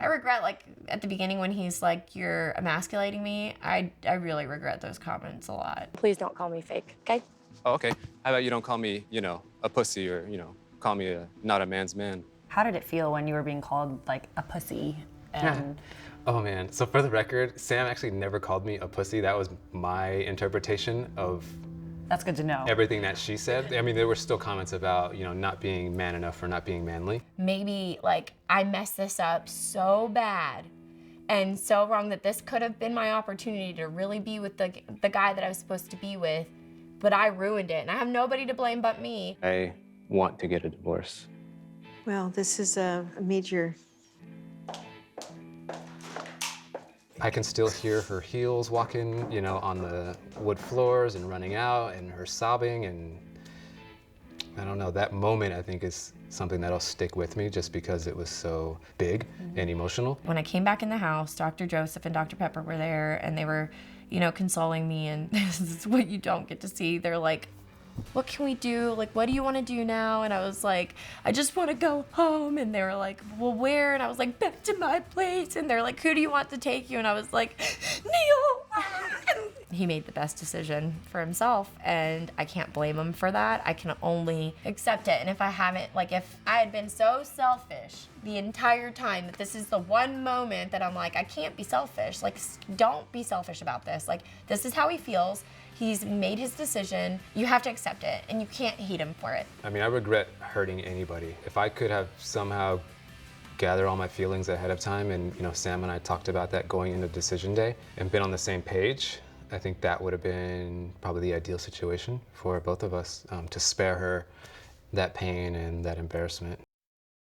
I regret, like, at the beginning when he's like, "You're emasculating me," I really regret those comments a lot. Please don't call me fake, okay? Oh, okay. How about you don't call me, a pussy or, call me not a man's man? How did it feel when you were being called like a pussy? And Oh man, so for the record, Sam actually never called me a pussy. That was my interpretation of that's good to know. everything that she said. I mean, there were still comments about, not being man enough or not being manly. Maybe, like, I messed this up so bad and so wrong that this could have been my opportunity to really be with the guy that I was supposed to be with, but I ruined it, and I have nobody to blame but me. I want to get a divorce. Well, this is a major. I can still hear her heels walking, on the wood floors and running out and her sobbing, and I don't know, that moment I think is something that'll stick with me just because it was so big and emotional. When I came back in the house, Dr. Joseph and Dr. Pepper were there, and they were, consoling me, and this is what you don't get to see. They're like, "What can we do? Like, what do you want to do now?" And I was like, "I just want to go home." And they were like, "Well, where?" And I was like, "Back to my place." And they're like, "Who do you want to take you?" And I was like, "Neil." He made the best decision for himself, and I can't blame him for that. I can only accept it. And if I haven't, like, if I had been so selfish the entire time that this is the one moment that I'm like, I can't be selfish. Like, don't be selfish about this. Like, this is how he feels. He's made his decision. You have to accept it, and you can't hate him for it. I mean, I regret hurting anybody. If I could have somehow gathered all my feelings ahead of time and, Sam and I talked about that going into decision day and been on the same page, I think that would have been probably the ideal situation for both of us, to spare her that pain and that embarrassment.